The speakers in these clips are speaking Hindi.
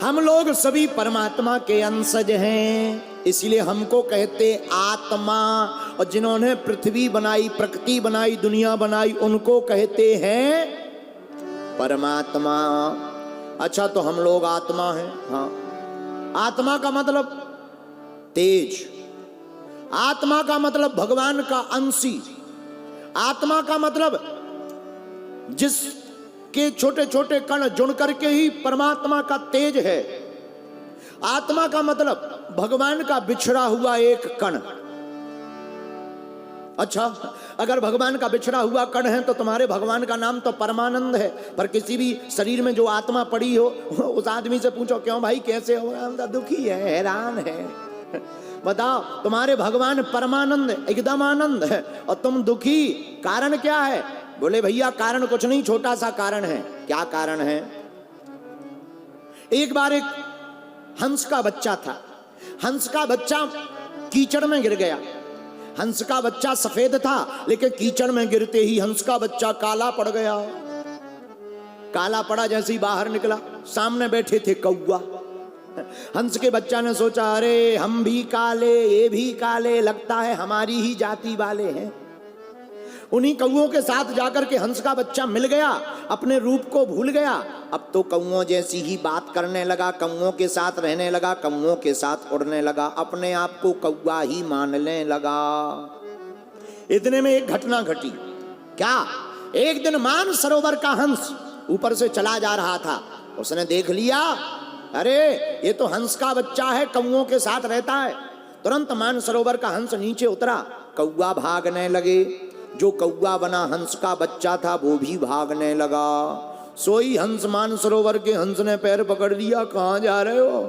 हम लोग सभी परमात्मा के अंशज हैं, इसलिए हमको कहते आत्मा। और जिन्होंने पृथ्वी बनाई, प्रकृति बनाई, दुनिया बनाई, उनको कहते हैं परमात्मा। अच्छा, तो हम लोग आत्मा हैं। हाँ, आत्मा का मतलब तेज, आत्मा का मतलब भगवान का अंशी, आत्मा का मतलब जिसके छोटे छोटे कण जुड़ करके ही परमात्मा का तेज है। आत्मा का मतलब भगवान का बिछड़ा हुआ एक कण। अच्छा, अगर भगवान का बिछड़ा हुआ कण है तो तुम्हारे भगवान का नाम तो परमानंद है, पर किसी भी शरीर में जो आत्मा पड़ी हो उस आदमी से पूछो क्यों भाई कैसे हो, हम तो दुखी है, हैरान है। बताओ, तुम्हारे भगवान परमानंद एकदम आनंद है और तुम दुखी, कारण क्या है? बोले भैया कारण कुछ नहीं, छोटा सा कारण है। क्या कारण है? एक बार एक हंस का बच्चा था, हंस का बच्चा कीचड़ में गिर गया। हंस का बच्चा सफेद था, लेकिन कीचड़ में गिरते ही हंस का बच्चा काला पड़ गया। काला पड़ा, जैसे ही बाहर निकला सामने बैठे थे कौवा। हंस के बच्चा ने सोचा अरे हम भी काले, ये भी काले, लगता है हमारी ही जाति वाले हैं। उन्हीं कौओं के साथ जाकर के हंस का बच्चा मिल गया, अपने रूप को भूल गया। अब तो कौओं जैसी ही बात करने लगा, कौओं के साथ रहने लगा, कौओं के साथ उड़ने लगा, अपने आप को कौवा ही मानने लगा। इतने में एक घटना घटी। क्या? एक दिन मान सरोवर का हंस ऊपर से चला जा रहा था, उसने देख लिया अरे ये तो हंस का बच्चा है, कौओं के साथ रहता है। तुरंत मान सरोवर का हंस नीचे उतरा, कौवा भागने लगे। जो कौवा बना हंस का बच्चा था वो भी भागने लगा। सोई हंस मान सरोवर के हंस ने पैर पकड़ लिया, कहाँ जा रहे हो?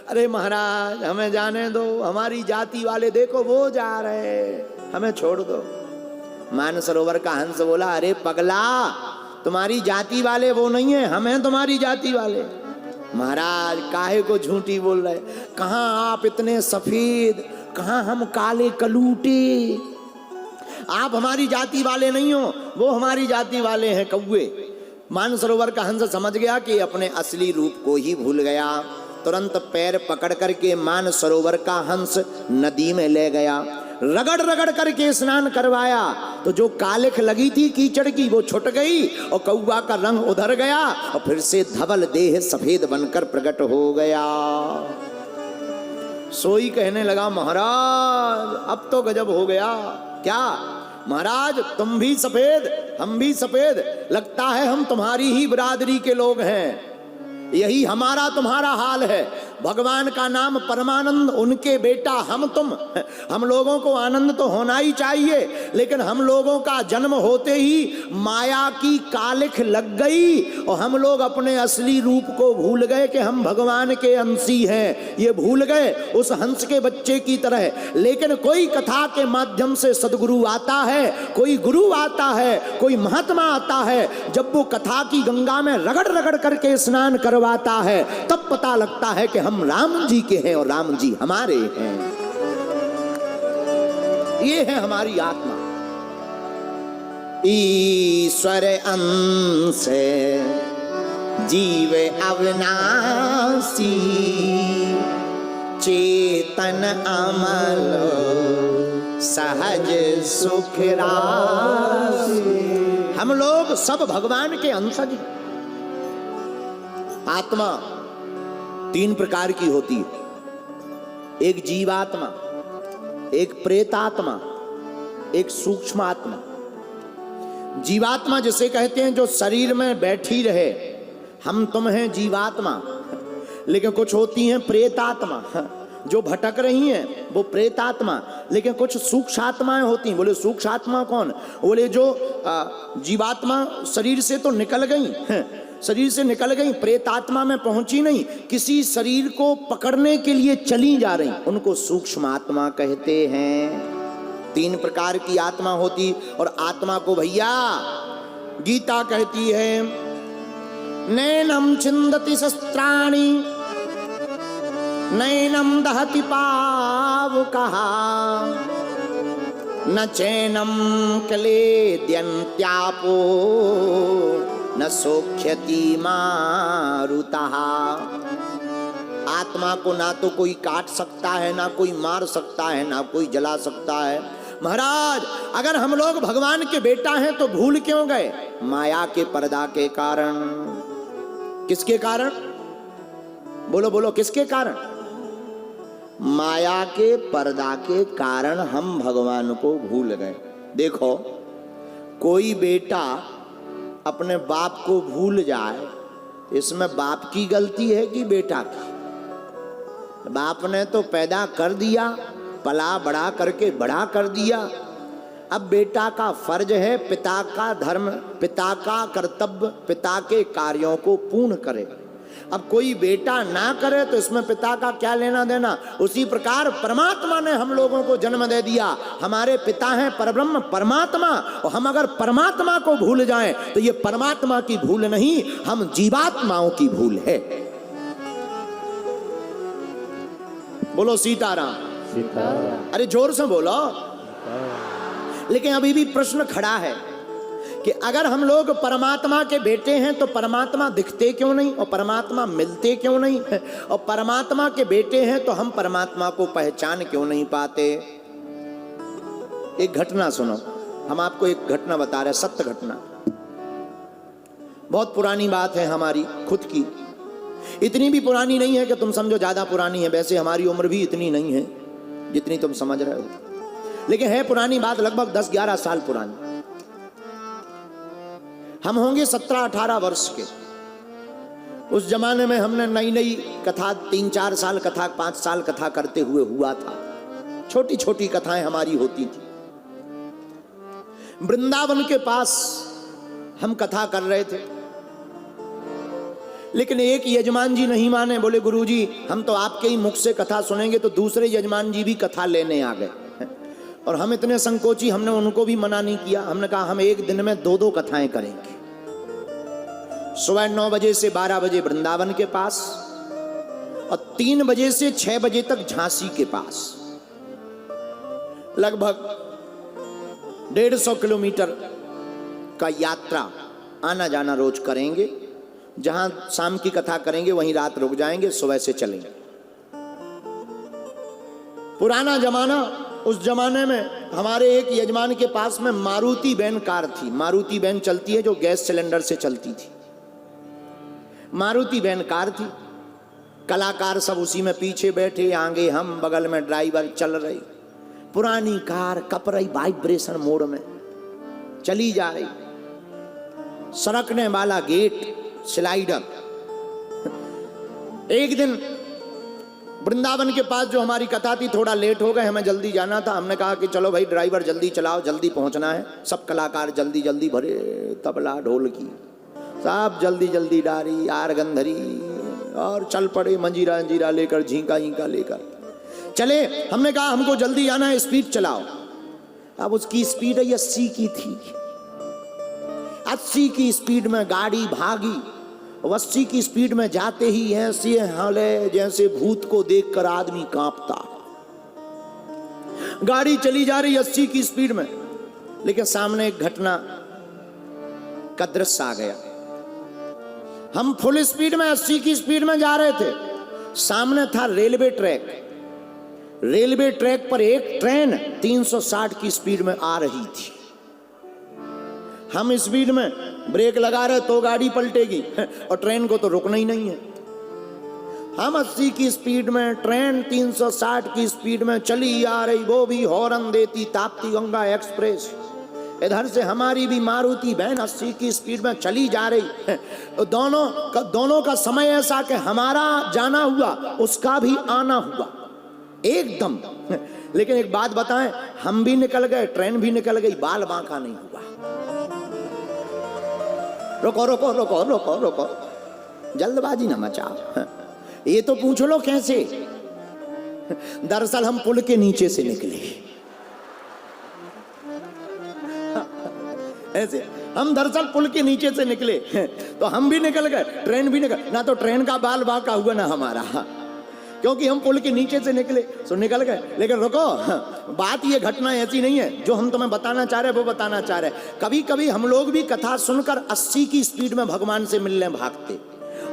अरे महाराज हमें जाने दो, हमारी जाति वाले देखो वो जा रहे, हमें छोड़ दो। मान सरोवर का हंस बोला अरे पगला, तुम्हारी जाति वाले वो नहीं है, हम हैं तुम्हारी जाति वाले। महाराज काहे को झूठी बोल रहे? कहाँ आप इतने सफेद, कहाँ हम काले कलूटे। आप हमारी जाति वाले नहीं हो, वो हमारी जाति वाले हैं कौवे। मानसरोवर का हंस समझ गया कि अपने असली रूप को ही भूल गया। तुरंत पैर पकड़ करके मानसरोवर का हंस नदी में ले गया, रगड़ रगड़ करके स्नान करवाया। तो जो कालिख लगी थी कीचड़ की वो छुट गई और कौवा का रंग उधर गया और फिर से धवल देह सफेद बनकर प्रकट हो गया। सोई कहने लगा महाराज अब तो गजब हो गया। क्या महाराज, तुम भी सफेद हम भी सफेद, लगता है हम तुम्हारी ही बिरादरी के लोग हैं। यही हमारा तुम्हारा हाल है। भगवान का नाम परमानंद, उनके बेटा हम तुम। हम लोगों को आनंद तो होना ही चाहिए, लेकिन हम लोगों का जन्म होते ही माया की कालिख लग गई और हम लोग अपने असली रूप को भूल गए कि हम भगवान के अंशी हैं। ये भूल गए उस हंस के बच्चे की तरह। लेकिन कोई कथा के माध्यम से सदगुरु आता है, कोई गुरु आता है, कोई महात्मा आता है, जब वो कथा की गंगा में रगड़ रगड़ करके स्नान करवाता है, तब पता लगता है कि हम राम जी के हैं और राम जी हमारे हैं। ये है हमारी आत्मा। ईश्वर अंश जीव अविनाशी, चेतन अमल सहज सुख राशि। हम लोग सब भगवान के अंशज। आत्मा तीन प्रकार की होती है, एक जीवात्मा, एक प्रेतात्मा, एक सूक्ष्म आत्मा। जीवात्मा जिसे कहते हैं जो शरीर में बैठी रहे, हम तुम हैं जीवात्मा। लेकिन कुछ होती हैं प्रेतात्मा जो भटक रही हैं, वो प्रेतात्मा। लेकिन कुछ सूक्ष्म आत्माएं होती हैं। बोले सूक्ष्म आत्मा कौन? बोले जो जीवात्मा शरीर से तो निकल गई, शरीर से निकल गई, प्रेतात्मा में पहुंची नहीं, किसी शरीर को पकड़ने के लिए चली जा रही, उनको सूक्ष्म आत्मा कहते हैं। तीन प्रकार की आत्मा होती। और आत्मा को भैया गीता कहती है नैनम छिंदति शस्त्राणि नैनम दहति पावकः न चैनम क्लेद्यन्त्यापो न सोख्यति मारुतः। आत्मा को ना तो कोई काट सकता है, ना कोई मार सकता है, ना कोई जला सकता है। महाराज, अगर हम लोग भगवान के बेटा हैं तो भूल क्यों गए? माया के पर्दा के कारण। किसके कारण? बोलो बोलो, किसके कारण? माया के पर्दा के कारण हम भगवान को भूल गए। देखो, कोई बेटा अपने बाप को भूल जाए, इसमें बाप की गलती है कि बेटा की? बाप ने तो पैदा कर दिया, पला बड़ा करके बड़ा कर दिया। अब बेटा का फर्ज है पिता का धर्म, पिता का कर्तव्य, पिता के कार्यों को पूर्ण करे। अब कोई बेटा ना करे तो इसमें पिता का क्या लेना देना? उसी प्रकार परमात्मा ने हम लोगों को जन्म दे दिया, हमारे पिता हैं परब्रह्म परमात्मा, और हम अगर परमात्मा को भूल जाएं तो ये परमात्मा की भूल नहीं, हम जीवात्माओं की भूल है। बोलो सीताराम। सीताराम। अरे जोर से बोलो। लेकिन अभी भी प्रश्न खड़ा है कि अगर हम लोग परमात्मा के बेटे हैं तो परमात्मा दिखते क्यों नहीं, और परमात्मा मिलते क्यों नहीं, और परमात्मा के बेटे हैं तो हम परमात्मा को पहचान क्यों नहीं पाते? एक घटना सुनो, हम आपको एक घटना बता रहे हैं, सत्य घटना। बहुत पुरानी बात है हमारी खुद की, इतनी भी पुरानी नहीं है कि तुम समझो ज्यादा पुरानी है, वैसे हमारी उम्र भी इतनी नहीं है जितनी तुम समझ रहे हो, लेकिन है पुरानी बात, लगभग 10-11 साल पुरानी। हम होंगे 17-18 वर्ष के। उस जमाने में हमने नई नई कथा, 3-4 साल कथा, 5 साल कथा करते हुए हुआ था। छोटी छोटी कथाएं हमारी होती थी। वृंदावन के पास हम कथा कर रहे थे, लेकिन एक यजमान जी नहीं माने, बोले गुरुजी हम तो आपके ही मुख से कथा सुनेंगे, तो दूसरे यजमान जी भी कथा लेने आ गए। और हम इतने संकोची, हमने उनको भी मना नहीं किया। हमने कहा हम एक दिन में 2-2 कथाएं करेंगे। सुबह 9 बजे से 12 बजे वृंदावन के पास, और 3 बजे से 6 बजे तक झांसी के पास। लगभग 150 किलोमीटर का यात्रा आना जाना रोज करेंगे। जहां शाम की कथा करेंगे वहीं रात रुक जाएंगे, सुबह से चलेंगे। पुराना जमाना, उस जमाने में हमारे एक यजमान के पास में मारुति वैन कार थी। मारुति वैन चलती है जो गैस सिलेंडर से चलती थी। मारुति वैन कार थी, कलाकार सब उसी में पीछे बैठे, आगे हम, बगल में ड्राइवर, चल रही पुरानी कार, कप रही वाइब्रेशन मोड में चली जा रही। सरकने वाला गेट, स्लाइडर। एक दिन वृंदावन के पास जो हमारी कथा थी, थोड़ा लेट हो गए, हमें जल्दी जाना था। हमने कहा कि चलो भाई ड्राइवर जल्दी चलाओ, जल्दी पहुंचना है। सब कलाकार जल्दी जल्दी भरे, तबला ढोलकी सब जल्दी जल्दी डारी, आर गंधरी, और चल पड़े मंजीरा अंजीरा लेकर, झींका झींका लेकर चले। हमने कहा हमको जल्दी जाना है, स्पीड चलाओ। अब उसकी स्पीड 80 की थी। 80 की स्पीड में गाड़ी भागी। 80 की स्पीड में जाते ही ऐसे हाले जैसे भूत को देखकर आदमी कांपता। गाड़ी चली जा रही 80 की स्पीड में, लेकिन सामने एक घटना का दृश्य आ गया। हम फुल स्पीड में 80 की स्पीड में जा रहे थे, सामने था रेलवे ट्रैक। रेलवे ट्रैक पर एक ट्रेन 360 की स्पीड में आ रही थी। हम स्पीड में ब्रेक लगा रहे तो गाड़ी पलटेगी, और ट्रेन को तो रुकना ही नहीं है। हम 80 की स्पीड में, ट्रेन 360 की स्पीड में चली आ रही, वो भी हॉर्न देती, ताप्ती गंगा एक्सप्रेस। इधर से हमारी भी मारुति वैन 80 की स्पीड में चली जा रही। दोनों का समय ऐसा कि हमारा जाना हुआ, उसका भी आना हुआ एकदम। लेकिन एक बात बताएं, हम भी निकल गए, ट्रेन भी निकल गई, बाल बांका नहीं हुआ। रोको रोको रोको रोको रोको, जल्दबाजी न मचाओ। ये तो पूछ लो कैसे। दरअसल हम पुल के नीचे से निकले। ऐसे हम दरअसल पुल के नीचे से निकले, तो हम भी निकल गए, ट्रेन भी निकल। ना तो ट्रेन का बाल बांका हुआ ना हमारा, क्योंकि हम पुल के नीचे से निकले, तो निकल गए। लेकिन रुको, बात ये घटना ऐसी नहीं है जो हम तुम्हें बताना चाह रहे वो बताना चाह रहे। कभी कभी हम लोग भी कथा सुनकर 80 की स्पीड में भगवान से मिलने भागते,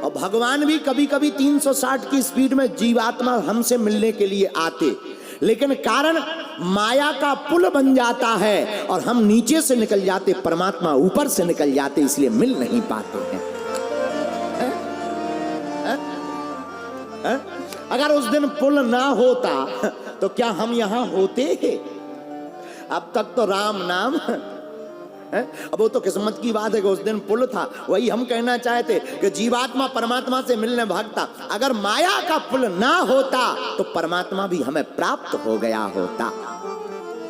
और भगवान भी कभी कभी 360 की स्पीड में जीवात्मा हमसे मिलने के लिए आते, लेकिन कारण माया का पुल बन जाता है और हम नीचे से निकल जाते, परमात्मा ऊपर से निकल जाते, इसलिए मिल नहीं पाते हैं। अगर उस दिन पुल ना होता तो क्या हम यहां होते? अब तक तो राम नाम है? अब वो तो किस्मत की बात है कि उस दिन पुल था। वही हम कहना चाहते कि जीवात्मा परमात्मा से मिलने भागता, अगर माया का पुल ना होता तो परमात्मा भी हमें प्राप्त हो गया होता।